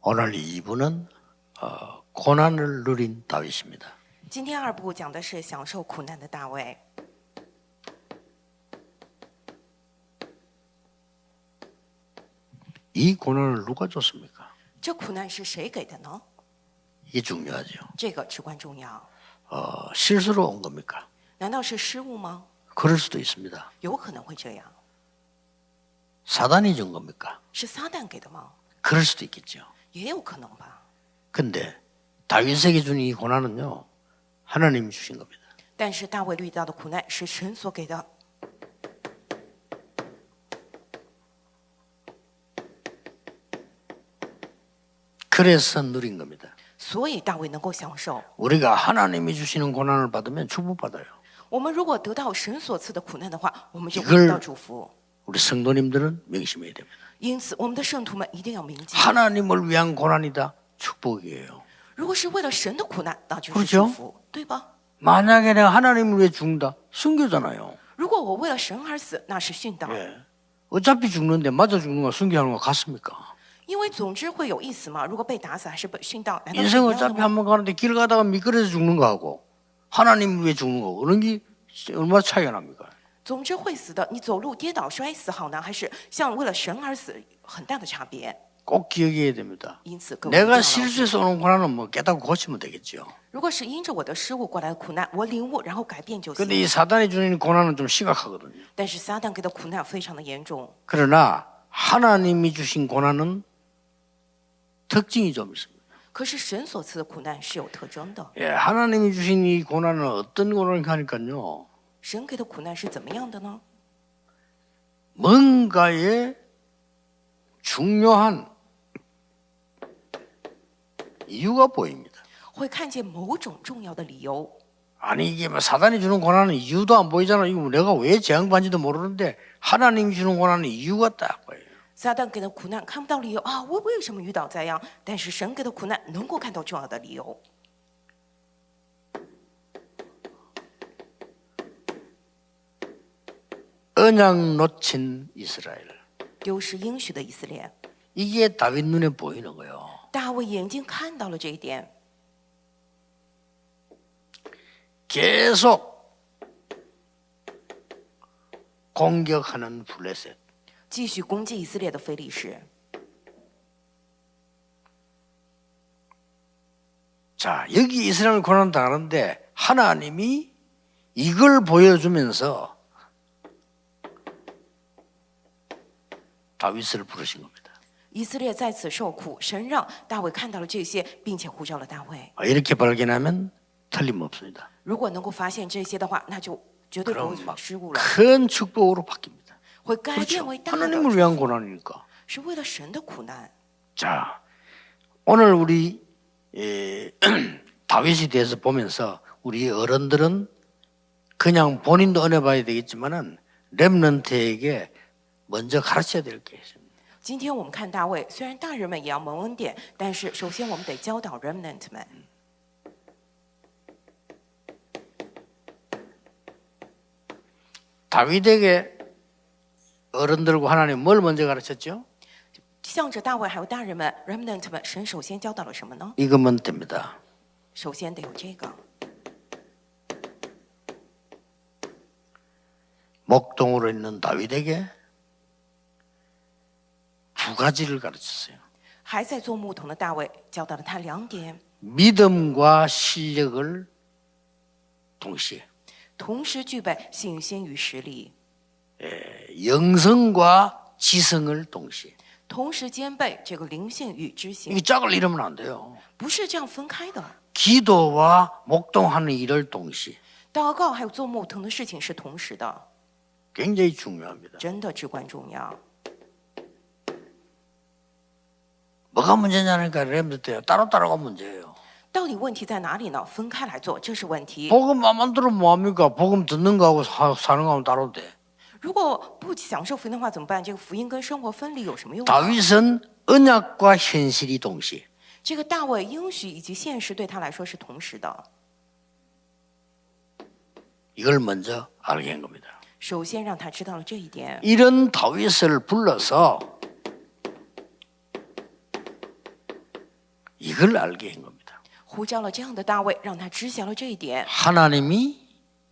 오늘 2부는 고난을 누린 다윗입니다. 今天二部讲的是享受苦难的大卫。 이 고난을 누가 줬습니까? 这苦难是谁给的呢？ 이게 중요하죠. 这个至关重要。 실수로 온 겁니까? 难道是失误吗？ 그럴 수도 있습니다. 有可能会这样。 사단이 준 겁니까? 是撒旦给的吗？ 그럴 수도 있겠죠. 也有可能吧。 근데 다윗에게 준 이 고난은요, 하나님이 주신 겁니다. 但是大卫遇到的苦难是神所给的， 그래서 누린 겁니다. 所以大卫能够享受。 우리가 하나님이 주시는 고난을 받으면 축복받아요. 我们如果得到神所赐的苦难的话，我们就 이걸 会得到祝福。 우리 성도님들은 명심해야 됩니다. 因此，我们的圣徒们一定要铭记， 하나님을 위한 고난이다. 축복이에요. 如果是为了神的苦难，那就是 그렇죠 祝福，对吧？ 만약에 내가 하나님을 위해 죽는다. 순교잖아요. 如果我为了神而死，那是殉道。 예. 어차피 죽는데 맞아 죽는 거 순교하는 거 같습니까? 因为总之会有意思嘛。如果被打死还是被殉道，难道是 인생 一样的 어차피 吗？ 한번 가는데 길 가다가 미끄러져 죽는 거하고 하나님을 위해 죽는 거 그런 게 얼마나 차이가 납니까? 总之会死的。你走路跌倒摔死好呢，还是像为了神而死，很大的差别。 꼭 기억해야 됩니다. 因此，各位一定要 내가 牢记 실수해서 오는 고난은 뭐 깨닫고 고치면 되겠죠. 如果是因着我的失误过来的苦难，我领悟然后改变就 근데 行。 이 사단이 주는 고난은 좀 심각하거든요. 但是撒旦给的苦难非常的严重， 그러나 하나님이 주신 고난은 특징이 좀 있습니다. 可是神所赐的苦难是有特征的。 예, 하나님이 주신 이 고난은 어떤 고난인가 하니까요. 神给的苦难是怎么样的呢？ 뭔가의 중요한 이유가 보입니다. 会看见某种重要的理由。 아니 이게 뭐 사단이 주는 고난은 이유도 안 보이잖아. 이거 내가 왜 재앙받는지도 모르는데 하나님이 주는 고난은 이유가 딱 보여요. 撒旦给的苦难看不到理由啊，我为什么遇到灾殃？但是神给的苦难能够看到重要的理由。 언약 놓친 이스라엘. 丢失应许的以色列， 이게 다윗 눈에 보이는 거예요. 大卫眼睛看到了这一点， 계속 공격하는 블레셋. 继续攻击以色列的非利士。 자, 여기 이스라엘 고난 당하는데 하나님이 이걸 보여주면서 다윗을 부르신 겁니다. 以色列在此受苦，神让大卫看到了这些，并且呼召了大卫。 이렇게 발견하면 틀림없습니다. 如果能够发现这些的话，那就绝对不会 그럼 막 失误了， 큰 축복으로 바뀝니다. 会改变 그렇죠. 为大的 하나님을 위한 고난이니까. 是为了神的苦难。 자, 오늘 우리 다윗에 대해서 보면서 우리 어른들은 그냥 본인도 은혜 봐야 되겠지만은 렘넌트에게 먼저 가르쳐야 될 게 있습니다. 今天我们看大卫，虽然大人们也要蒙恩典，但是首先我们得教导 remnant 们。 다윗에게 어른들과 하나님 뭘 먼저 가르쳤죠? 向着大卫还有大人们 remnant 们，神首先教导了什么呢？ 이것만 됩니다. 首先得有这个。 목동으로 있는 다윗에게 두 가지를 가르쳤어요. 还在做牧童的大卫教导了他两点， 믿음과 실력을 동시에 同时具备信心与实力， 영성과 지성을 동시에 同时兼备这个灵性与知性， 이게 짝을 이루면 안 돼요. 不是这样分开的。 기도와 목동하는 일을 동시에 祷告还有做牧童的事情是同时的， 굉장히 중요합니다. 真的至关重要。 뭐가 문제냐니까 렘드때요. 따로따로가 문제예요. 到底问题在哪里呢？分开来做，这是问题。 복음 안 만들면 뭐합니까? 복음 듣는 거하고 사는 거하고 따로 돼. 如果不享受福音的话怎么办？这个福音跟生活分离有什么用？ 다윗은 언약과 현실이 동시에 这个大卫应许以及现实对他来说是同时的。 이걸 먼저 알게 한 겁니다. 首先让他知道了这一点， 이런 다윗을 불러서 이걸 알게 한 겁니다. 呼召了这样的大卫，让他知晓了这一点。 하나님이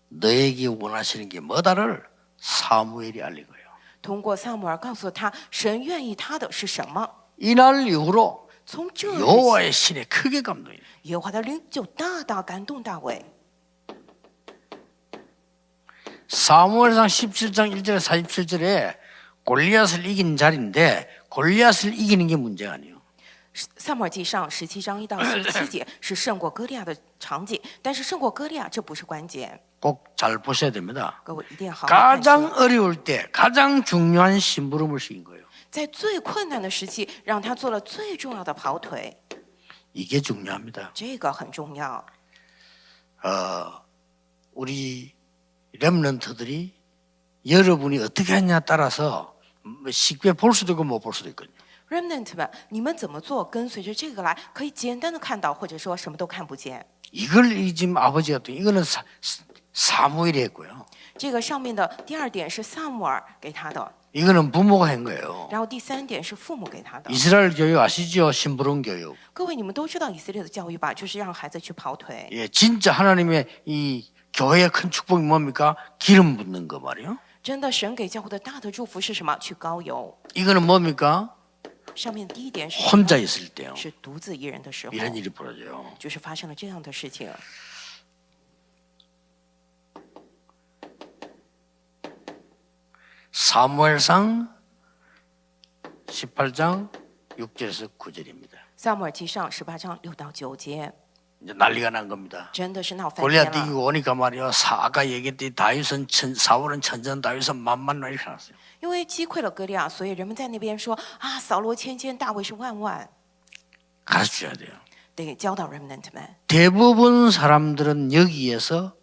너에게 원하시는 게 뭐다를 사무엘이 알린 거예요. 通过撒母耳告诉他，神愿意他的是什么。 이날 이후로 从这日起， 여호와의 신에 크게 감동해요. 耶和华的灵就大大感动大卫。 사무엘상 17장 1절에 47절에 골리앗을 이긴 자리인데 골리앗을 이기는 게 문제가 아니에요. 撒母耳记上17章1到47节是胜过歌利亚的场景，但是胜过歌利亚这不是关键， 꼭 잘 보셔야 됩니다. 各位一定要好好看 가장 清。 어려울 때 가장 중요한 심부름을 시킨 거예요. 在最困难的时期，让他做了最重要的跑腿， 이게 중요합니다. 这个很重要。 우리 렘넌트들이 여러분이 어떻게 하냐 따라서 쉽게 볼 수도 있고 못 볼 수도 있거든요. Remnant 们，你们怎么做，跟随着这个来，可以简单的看到，或者说什么都看不见。 이걸 지금 아버지가 또 이거는 사무엘이 했고요. 这个上面的第二点是撒母耳给他的， 이거는 부모가 한 거예요. 然后第三点是父母给他的。 이스라엘 교육 아시죠? 심부름 교육. 各位，你们都知道以色列的教育吧，就是让孩子去跑腿。 예, 진짜 하나님의 이 교회의 큰 축복이 뭡니까? 기름 붓는 거 말이요. 真的，神给教会的大的祝福是什么？去膏油。 이거는 뭡니까? 上面第一点是 혼자 있을 때요. 是独自一人的时候， 이런 일이 벌어져요. 就是发生了这样的事情。 사무엘상 18장 6절에서 9절입니다. 撒母耳记上18章6到9节， 이제 난리가 난 겁니다. 真的是闹翻 골리앗 天了。 이기고 오니까 말이요. 아까 얘기했듯이 다윗은 사울은 천전, 다윗은 만만 이렇게 나왔어요. 因为击溃了歌利亚，所以人们在那边说啊，扫罗千千，大卫是万万， 가르쳐줘야 돼요. 得教导 remnant 们。 대부분 사람들은 여기에서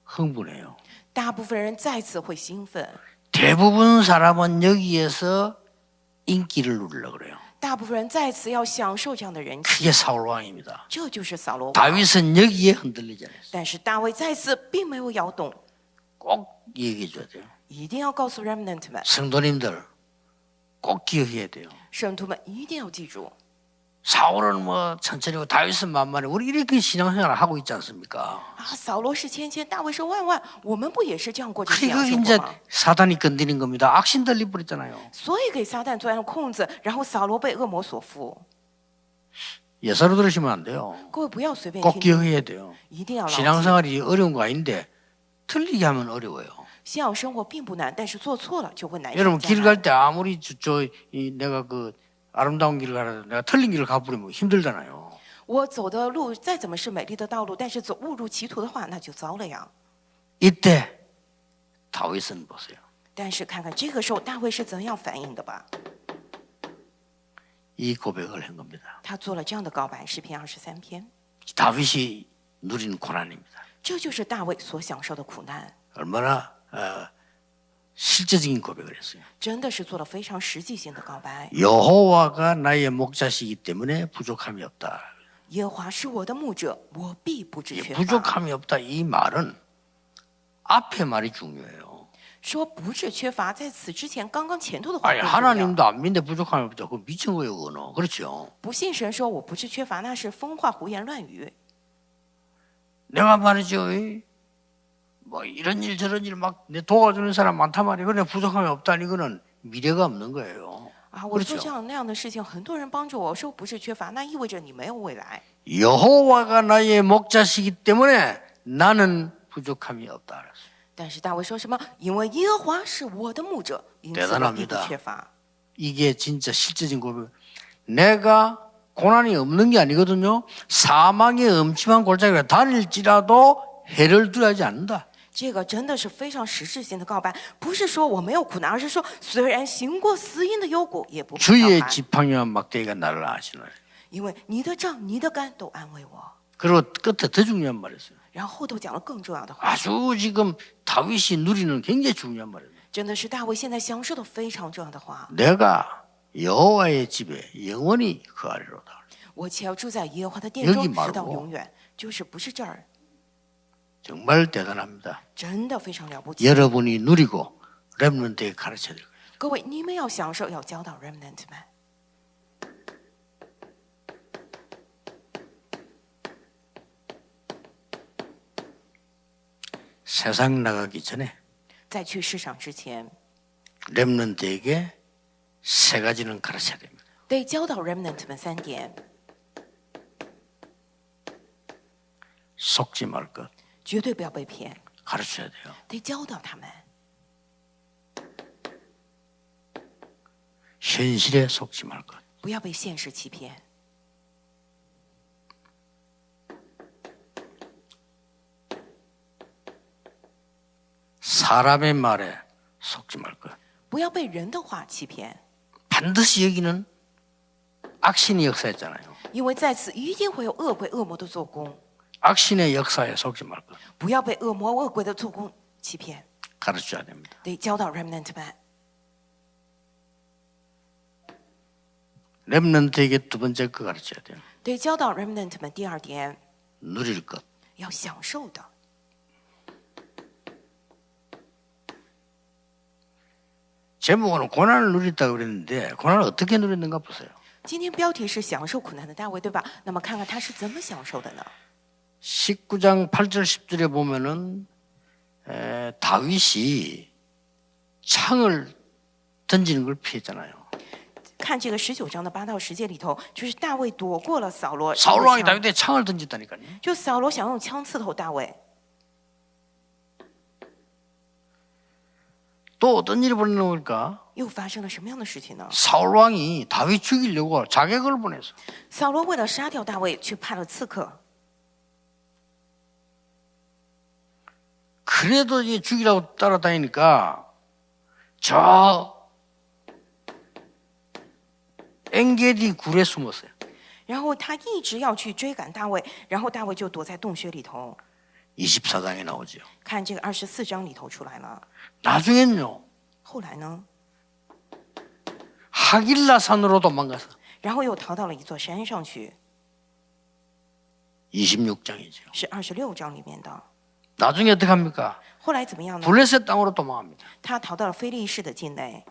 흥분해요. 大部分人再次会兴奋， 대부분 사람은 여기에서 인기를 누리려고 그래요. 大部分人再次要享受这样的人气， 그게 사울 왕입니다. 这就是扫罗王。 다윗은 여기에 흔들리지 않았어요. 但是大卫再次并没有摇动， 꼭 얘기해 줘야 돼요. 一定要告诉 remnant 们， 성도님들 꼭 기억해야 돼요. 圣徒们一定要记住， 사울은 뭐 천천히고 다윗은 만만해. 우리 이렇게 신앙생활을 하고 있지 않습니까? 啊，扫罗是千千，大卫是万万，我们不也是这样过着信 그리고 仰生 이제 活吗？ 사단이 건드린 겁니다. 악신들 입버렸잖아요. 所以给撒旦钻了空子，然后扫罗被恶魔所缚。 예사로 들으시면 안 돼요. 各位不要随便 꼭 听， 기억해야 돼요. 一定要牢记。 신앙생활이 어려운 거 아닌데 틀리게 하면 어려워요. 信仰生活并不难，但是做错了就会难 여러분 上加 길 难。 갈 때 아무리 내가 그 아름다운 길을 가라 내가 틀린 길을 가버리면 힘들잖아요. 我走的路再怎么是美丽的道路，但是误入歧途的话，那就糟了呀。 이때 다윗은 보세요. 但是看看这个时候大卫是怎样反应的吧？ 이 고백을 한 겁니다. 他做了这样的告白，诗篇23篇， 다윗이 누리는 고난입니다. 这就是大卫所享受的苦难， 얼마나 실제적인 고백을 했어요. 真的是做了非常实际性的告白。 여호와가 나의 목자시기 때문에 부족함이 없다. 耶和华是我的牧者，我必不致 이 缺乏。 부족함이 없다 이 말은 앞에 말이 중요해요. 说不致缺乏，在此之前刚刚前头的话 아니 更重要。 하나님도 안 믿는데 부족함이 없다. 그거 미친 거예요, 그거는. 그렇죠? 不信神说我不致缺乏，那是疯话胡言乱语。 내가 말이죠. 뭐 이런 일 저런 일 막 내 도와주는 사람 많단 말이에요. 그래 부족함이 없다 이거는 미래가 없는 거예요. 啊，我做 그렇죠 这样那样的事情，很多人帮助我，说不致缺乏，那意味着你没有未来。 여호와가 나의 목자시기 때문에 나는 부족함이 없다. 但是大卫说什么？因为耶和华是我的牧者，因此我必不缺乏。 이게 진짜 실제적인 고백. 내가 고난이 없는 게 아니거든요. 사망의 음침한 골짜기를 다닐지라도 해를 두하지 않는다. 这个真的是非常实质性的告白，不是说我没有苦难，而是说虽然行过死荫的幽谷，也不怕 주의 遭害， 지팡이와 막대기가 나를 아시노라. 因为你的杖、你的竿都安慰我。 그리고 끝에 더 중요한 말이었어요. 然后后头讲了更重要的话， 아주 지금 다윗이 누리는 굉장히 중요한 말이에요. 真的是大卫现在享受的非常重要的话。 내가 여호와의 집에 영원히 거하리로다. 我且要住在耶和华的殿 여기 中， 말고 直到永远。就是不是这儿， 정말 대단합니다. 真的非常了不起。 여러분이 누리고 렘넌트에게 가르쳐야 될 거예요. 各位，你们要享受，要教导 remnant 们。 세상 나가기 전에 在去世上之前， 렘넌트에게 세 가지는 가르쳐야 됩니다. 得教导 remnant 们3点： 속지 말 것 绝对不要被骗， 가르쳐야 돼요. 得教导他们； 현실에 속지 말 것. 不要被现实欺骗； 사람의 말에 속지 말 것. 不要被人的话欺骗， 반드시 여기는 악신이 역사했잖아요. 因为在此一定会有恶鬼、恶魔的做工。 악신의 역사에 속지 말 것. 不要被恶魔、恶鬼的做工欺骗， 가르쳐야 됩니다. 得教导 remnant 们。 렘넌트에게 두 번째 거 가르쳐야 돼요. 得教导 remnant 们第2点， 누릴 것. 要享受的。 제목은 고난을 누렸다고 그랬는데 고난을 어떻게 누렸는가 보세요. 今天标题是享受苦难的大卫，对吧？那么看看他是怎么享受的呢？ 19장 8절 10절에 보면은 다윗이 창을 던지는 걸 피했잖아요. 看这个19章的8到10节里头，就是大卫躲过了扫罗。 사울 왕이 다윗에게 창을 던졌다니까요. 就扫罗想用枪刺透大卫， 또 어떤 일이 벌어지는 걸까? 又发生了什么样的事情呢？ 사울 왕이 다윗 죽이려고 자객을 보내서 扫罗为了杀掉大卫，去派了刺客。 그래도 이제 죽이라고 따라다니니까 저 엔게디 굴에 숨었어요. 然后他一直要去追赶大卫，然后大卫就躲在洞穴里头。 24장에 나오죠. 看这个24章里头出来了。 나중엔요 后来呢？ 하길라 산으로 도망가서 然后又逃到了一座山上去， 26장이죠. 是26章里面的。 나중에 어떻게 합니까? 后来怎么样呢？ 블레셋 땅으로 도망갑니다. 他逃到了非利士的境内，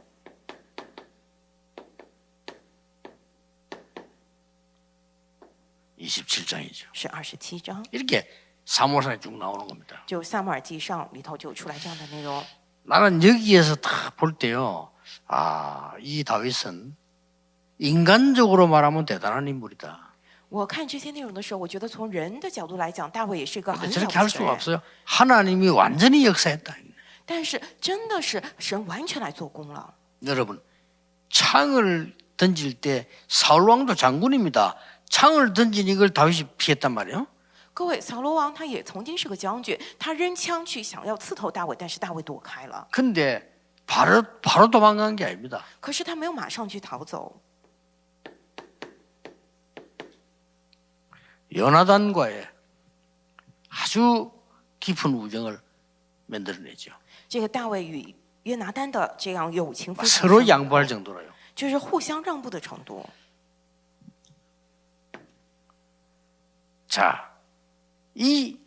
27장이죠. 是27章。 이렇게 사무엘상에 쭉 나오는 겁니다. 就撒母耳记上里头就出来这样的内容。 나는 여기에서 딱 볼 때요. 아, 이 다윗은 인간적으로 말하면 대단한 인물이다. 我看这些内容的时候，我觉得从人的角度来讲，大卫也是一个很 근데 了 저렇게 할 不起的 수가 人。 없어요. 하나님이 완전히 역사했다. 但是真的是神完全来做工了。 여러분, 창을 던질 때 사울 왕도 장군입니다. 창을 던진 이걸 다윗이 피했단 말이에요. 各位，扫罗王他也曾经是个将军，他扔枪去想要刺透大卫，但是大卫躲开了。 근데 바로 도망간 게 아닙니다. 可是他没有马上去逃走， 요나단과의 아주 깊은 우정을 만들어내죠. 这个大卫与约拿单的这样友情非常 서로 深， 양보할 정도로요. 就是互相让步的程度。 자, 이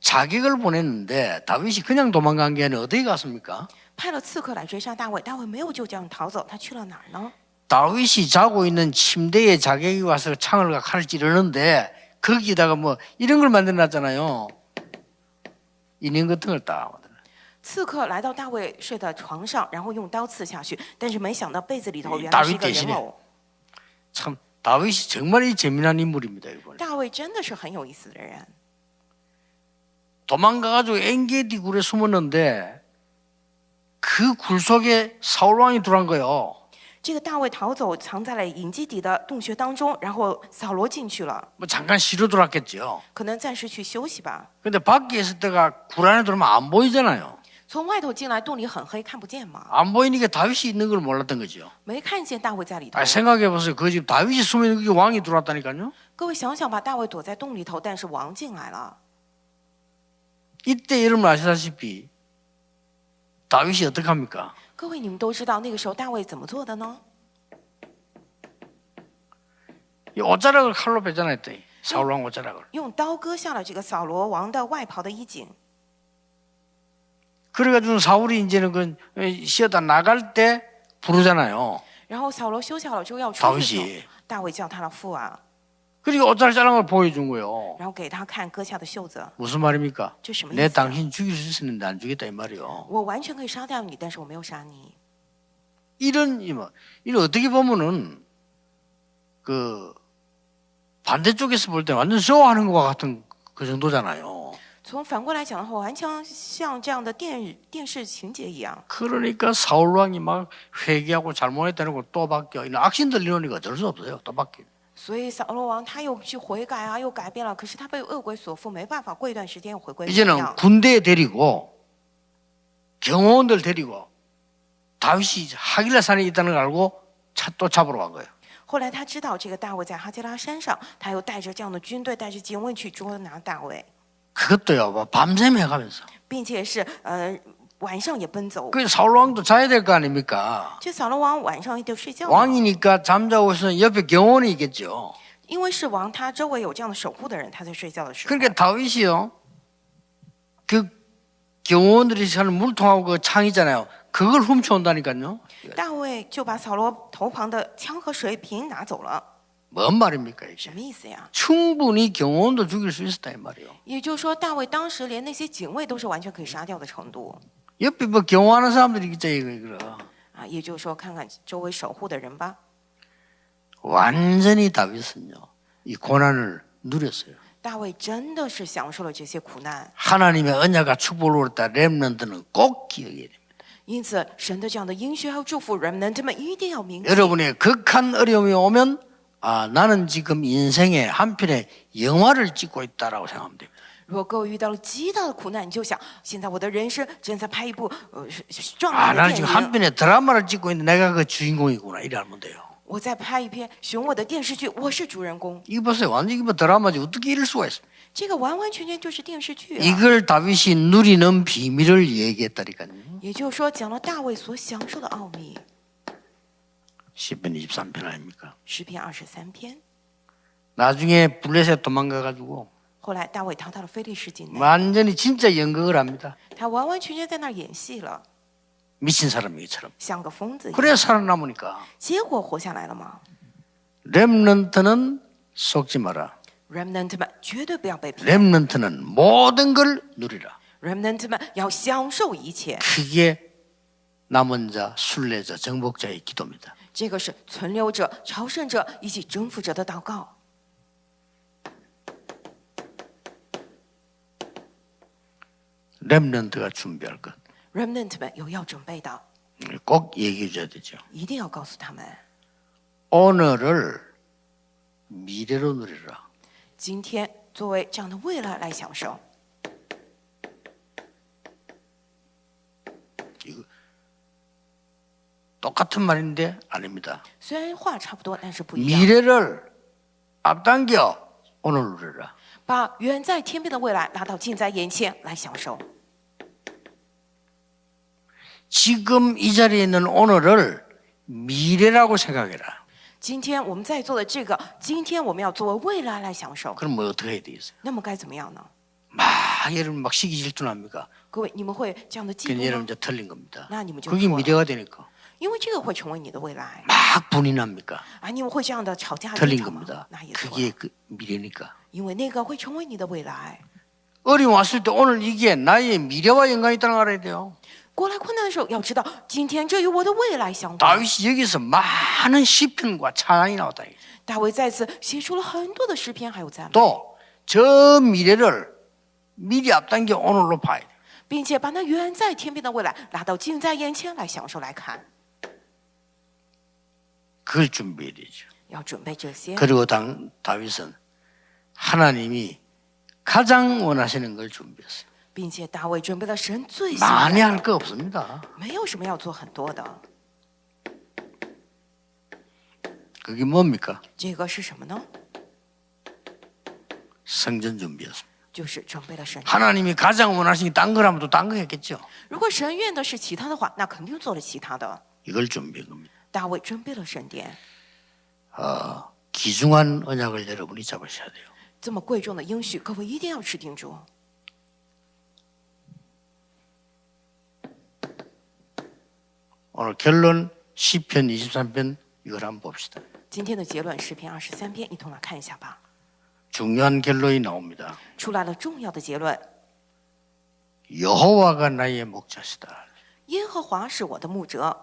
자객을 보냈는데 다윗이 그냥 도망간 게 아니라 어디에 갔습니까? 派了刺客来追杀大卫，大卫没有就这样逃走，他去了哪儿呢？ 다윗이 자고 있는 침대에 자객이 와서 창을 칼을 찌르는데 거기다가 뭐 이런 걸 만들어놨잖아요. 인형 같은 걸 딱 만들어. 刺客来到大卫睡的床上，然后用刀刺下去，但是没想到被子里头原来是一个人偶。 참 다윗이 정말 이 재미난 인물입니다. 이번에. 大卫真的是很有意思的人， 도망가가지고 엔게디 굴에 숨었는데 그 굴 속에 사울 왕이 들어간 거예요. 这个大卫逃走，藏在了隐基底的洞穴当中，然后扫罗进去了， 뭐 잠깐 쉬러 들어왔겠죠. 可能暂时去休息吧。 근데 밖에 있을 때가 굴 안에 들어오면 안 보이잖아요. 从外头进来，洞里很黑，看不见嘛， 안 보이니까 다윗이 있는 걸 몰랐던 거죠. 没看见大卫在里头 아, 。 생각해 보세요. 그 집 다윗이 숨어 있는 게 왕이 들어왔다니까요. 各位想想吧，大卫躲在洞里头，但是王进来了。 이때 여러분 아시다시피 다윗이 어떻게 합니까? 各位你们都知道那个时候大卫怎么做的呢？ 이 옷자락을 칼로 베잖아요. 했더니 사울 왕 옷자락을. 用刀割下了这个扫罗王的外袍的衣襟。 그래가지고 사울이 이제는 그 쉬었다 나갈 때 부르잖아요. 然后扫罗休下了之后要出去的时候 다윗이 ，大卫叫他的父啊， 그리고 옷잘 자른 걸 보여준 거예요. 然后给他看割下的袖子， 무슨 말입니까? 这什么意 내 思啊？ 당신 죽일 수 있었는데 안 죽였다 이 말이요. 我完全可以杀掉你，但是我没有杀你。 이런 어떻게 보면은 그 반대쪽에서 볼 때 완전 쇼하는 것과 같은 그 정도잖아요. 从反过来讲的话，完全像这样的电视情节一样。 그러니까 사울 왕이 막 회개하고 잘못했다는 걸 또 바뀌어. 이런 악신들 이러니까 어쩔 수 없어요. 또 바뀌어. 所以扫罗王他又去悔改啊，又改变了，可是他被恶鬼所附，没办法，过一段时间又回归原 이제는 样。 군대 데리고 경호원들 데리고 다윗이 하길라 산에 있다는 걸 알고 또 잡으러 간 거예요. 后来他知道这个大卫在哈基拉山上，他又带着这样的军队，带着警卫去捉拿大卫， 그것도요. 밤샘 해가면서. 并且是晚上也奔走。 그 사울 왕도 자야 될 거 아닙니까? 这扫罗王晚上一定睡觉嘛， 왕이니까 잠자고 있으면 옆에 경호원이 있겠죠. 因为是王，他周围有这样的守护的人，他在睡觉的时候。 그러니까 다윗이요. 그 경호원들이 사는 물통하고 그 창 있잖아요. 그걸 훔쳐온다니까요. 大卫就把扫罗头旁的枪和水瓶拿走了， 뭔 말입니까 이게? 什么意思呀？ 충분히 경호원도 죽일 수 있었다 이 말이에요. 也就是说，大卫当时连那些警卫都是完全可以杀掉的程度 옆에 뭐 경호하는 사람들이 있겠죠 이거. 啊！也就是说，看看周围守护的人吧。 완전히 다윗은요 이 고난을 누렸어요. 大卫真的是享受了这些苦难， 하나님의 언약과 축복을 얻었다 렘넌트는 꼭 기억해야 됩니다. 因此神的这样的应许还有祝福，人们一定要铭记。 여러분의 극한 어려움이 오면 나는 지금 인생의 한편의 영화를 찍고 있다라고 생각하면 됩니다. 如果各位遇到了极大的苦难，你就想，现在我的人生正在拍一部壮丽的 나는 电 지금 影， 한편의 드라마를 찍고 있는데 내가 그 주인공이구나 이래 하면 돼요. 我在拍一篇雄伟的电视剧，我是主人公。 이거 보세요. 완전히 뭐 드라마지 어떻게 이럴 수가 있습니까? 这个完完全全就是电视剧啊！ 이걸 다윗이 누리는 비밀을 얘기했다니까요. 也就是说，讲了大卫所享受的奥秘。 시편 23편 아닙니까? 诗篇23篇， 나중에 블레셋 도망가가지고 后来大卫逃到了非利士境内， 완전히 진짜 연극을 합니다. 他完完全全在那儿演戏了， 미친 사람이처럼. 像个疯子一样。 그래 살아남으니까 结果活下来了吗 렘넌트는 속지 마라. ？Remnant 们绝对不要被骗 렘넌트는 모든 걸 누리라. ，Remnant 们要享受一切。 그게 남은 자, 순례자, 정복자의 기도입니다. 这个是存留者、朝圣者以及征服者的祷告。 렘넌트가 준비할 것. Remnant 们有要准备的， 꼭 얘기해 줘야 되죠. 一定要告诉他们， 오늘을 미래로 누리라. 今天作为这样的未来来享受。 똑같은 말인데 아닙니다. 虽然话差不多，但是不一样。 미래를 앞당겨 오늘 누리라. 把远在天边的未来拉到近在眼前来享受。 지금 이 자리에 있는 오늘을 미래라고 생각해라. 今天我们在做的这个，今天我们要作为未来来享受。 그럼 뭐 어떻게 해야 되겠어요? 那么该怎么样呢？ 막 여러분 막 시기 질투납니까? 各位，你们会这样的嫉 그럼 妒 여러분 吗？ 이제 틀린 겁니다. 나你们就 그게 错了， 미래가 되니까 因为这个会成为你的未来 막 분이 납니까? 啊！你们会这样的吵架 틀린 争吵吗 겁니다. ？那也错 그게 了， 그 미래니까. 因为那个会成为你的未来。 어려움 왔을 때 오늘 이게 나의 미래와 연관이 있다는 걸 알아야 돼요. 过来困难的时候，要知道今天这与我的未来相关。 다윗이 여기서 많은 시편과 찬양이 나왔다. 大卫再次写出了很多的诗篇，还有赞美， 또 저 미래를 미리 앞당겨 오늘로 봐야 돼요. 并且把那远在天边的未来拉到近在眼前来享受来看， 그걸 준비해야 되죠. 要准备这些。 그리고 다윗은 하나님이 가장 원하시는 걸 준비했어요. 并且大卫准备了神最喜欢 많이 的， 할 거 없습니다. 没有什么要做很多的。 그게 뭡니까? 这个是什么呢？ 성전 준비였습니다. 就是准备了神。 하나님이 가장 원하시는 게 딴 거라면 또 딴 거 했겠죠. 如果神愿的是其他的话，那肯定做了其他的。 이걸 준비한 겁니다. 大卫准备了神殿， 귀중한 언약을 여러분이 잡으셔야 돼요. 这么贵重的应许，各位一定要持定住。 오늘 결론 시편 23편 이걸 한번 봅시다. 今天的结论诗篇23篇，一同来看一下吧。 중요한 결론이 나옵니다. 出来了重要的结论： 여호와가 나의 목자시다. 耶和华是我的牧者。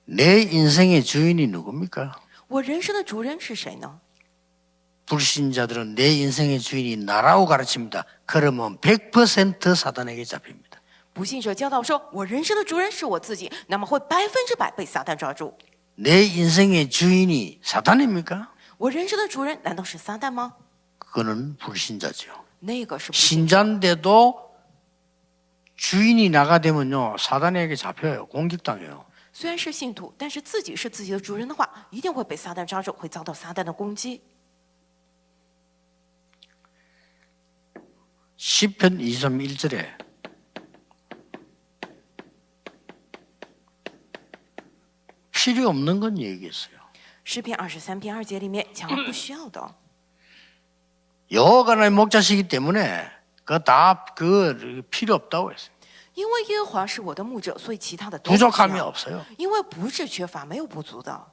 내 인생의 주인이 누굽니까? 我人生的主人是谁呢？ 불신자들은 내 인생의 주인이 나라고 가르칩니다. 그러면 100% 사단에게 잡힙니다. 不信者教导说，我人生的主人是我自己，那么会100%被撒旦抓住。 내 인생의 주인이 사단입니까? 我人生的主人难道是撒旦吗？ 그거는 불신자죠. 那个是不信。 신자인데도 주인이 나가 되면요 사단에게 잡혀요. 공격당해요. 虽然是信徒，但是自己是自己的主人的话，一定会被撒旦抓住，会遭到撒旦的攻击。 시편 23 1절에 필요 없는 건 얘기했어요. 诗篇23篇2节里面讲了不需要的， 여호와가 나의 목자시기 때문에 그 필요 없다고 했어요. 因为耶和华是我的牧者，所以其他的都不需 부족함이 要。 없어요. 因为不是缺乏，没有不足的。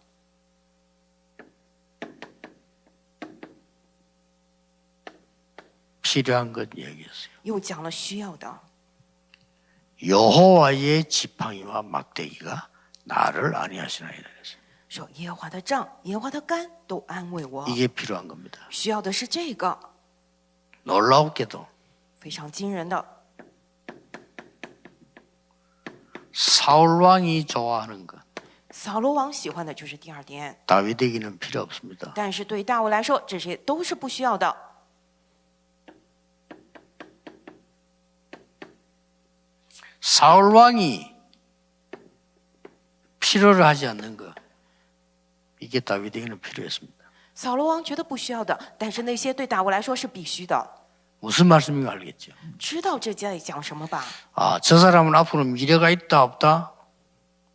필요한 것 얘기했어요. 又讲了需要的， 여호와의 지팡이와 막대기가 나를 안위하시나이다 그랬어요. 说耶和华的杖、耶和华的竿都安慰我。 이게 필요한 겁니다. 需要的是这个， 놀랍게도 非常惊人的。 사울 왕이 좋아하는 것 扫罗王喜欢的就是第二点， 다윗에게는 필요 없습니다. 但是对大卫来说，这些都是不需要的。 사울 왕이 필요를 하지 않는 것 이게 다윗에게는 필요했습니다. 扫罗王觉得不需要的，但是那些对大卫来说是必须的。 무슨 말씀인가 알겠죠? 知道这在讲什么吧？ 아, 저 사람은 앞으로 미래가 있다 없다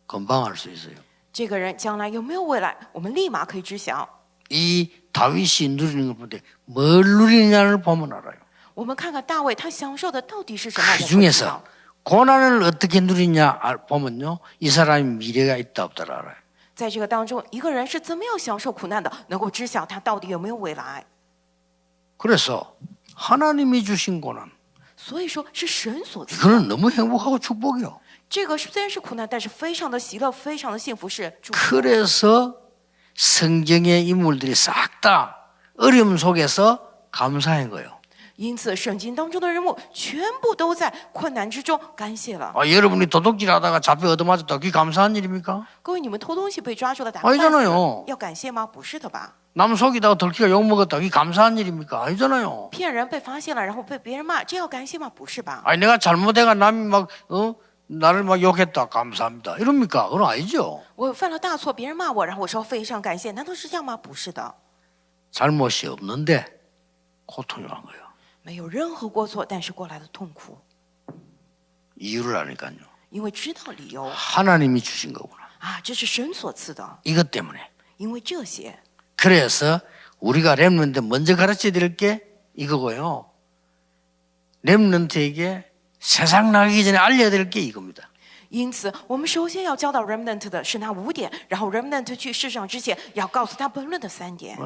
금방 알 수 있어요. 这个人将来有没有未来，我们立马可以知晓。 이 다윗이 누리는 걸 볼 때 뭘 누리느냐를 보면 알아요. 我们看看大卫他享受的到底是什么？ 그 我们会知 중에서 道 고난을 어떻게 누리냐 보면요, 이 사람이 미래가 있다 없다를 알아요. 在这个当中，一个人是怎么样享受苦难的，能够知晓他到底有没有未来。 그래서 하나님이 주신 고난, 所以说是神所赐的。 이거는 너무 행복하고 축복이요. 这个虽然是苦难，但是非常的喜乐，非常的幸福，是祝福。 그래서 성경의 인물들이 싹 다 어려움 속에서 감사한 거예요. 因此，圣经当中的人物全部都在困难之中感谢了。 아, 여러분이 도둑질하다가 잡혀 얻어맞았다. 그게 감사한 일입니까? 各位，你们偷东西被抓住了，打个半 아니잖아요. 死，要感谢吗？不是的吧？ 남 속이다가 덜키가 욕먹었다. 그게 감사한 일입니까? 아니잖아요. 骗人被发现了，然后被别人骂，这要感谢吗？不是吧？ 아니 내가 잘못해가 남이 막 나를 막 욕했다. 감사합니다. 이럽니까? 그건 아니죠. 我犯了大错，别人骂我，然后我说非常感谢，难道是这样吗？不是的， 잘못이 없는데 고통이 온 거예요. 没有任何过错，但是过来的痛苦， 이유를 아니까요. 因为知道理由 하나님이 주신 거구나. 啊，这是神所赐的， 이것 때문에. 因为这些。 그래서 우리가 렘넌트 먼저 가르쳐야 될 게 이거고요. 렘넌트에게 세상 나가기 전에 알려야 될 게 이겁니다. 因此，我们首先要教导 remnant 的是那5点，然后 remnant 去世上之前，要告诉他本论的3点。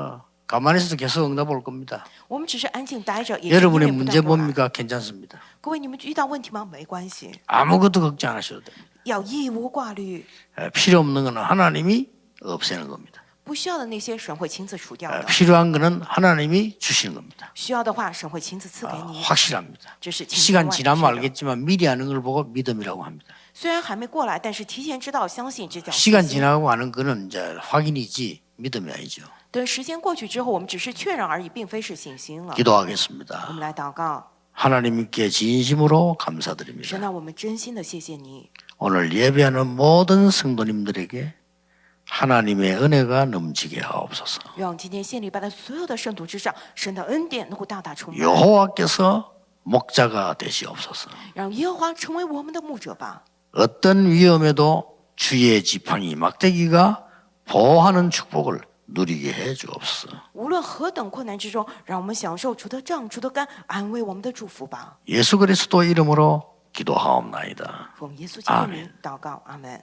가만히 있어도 계속 응답 올 겁니다. 我们只是安静待着，也是 여러분의 不 문제 断过来。 뭡니까? 괜찮습니다. 各位，你们遇到问题吗？没关系， 아무것도 걱정 안 하셔도 됩니다. 要一无挂虑， 필요 없는 거는 하나님이 없애는 겁니다. 不需要的那些神会亲自除掉的， 필요한 거는 하나님이 주시는 겁니다. 需要的话神会亲自赐给你。 확실합니다. 这是千真 시간 万 지나면 确的。 알겠지만 미리 하는 걸 보고 믿음이라고 합니다. 虽然还没过来，但是提前知道、相信，这叫信 시간 心。 지나고 하는 거는 이제 확인이지 믿음이 아니죠. 等时间过去之后，我们只是确认而已，并非是信心了。 기도하겠습니다. 我们来祷告， 하나님께 진심으로 神 감사드립니다. 啊，我们真心的谢谢你。 오늘 예배하는 모든 성도님들에게 하나님의 은혜가 넘치게 하옵소서. 让今天献礼拜的所有的圣徒之上，神的恩典能够大大充满。 여호와께서 목자가 되시옵소서. 让耶和华成为我们的牧者吧。 어떤 위험에도 주의 지팡이 막대기가 보호하는 축복을 누리게 해 주옵소서. 无论何等困难之中，让我们享受主的杖、主的竿安慰我们的祝福吧。 예수 그리스도 이름으로 기도하옵나이다. 奉耶稣基督的名祷告，阿门。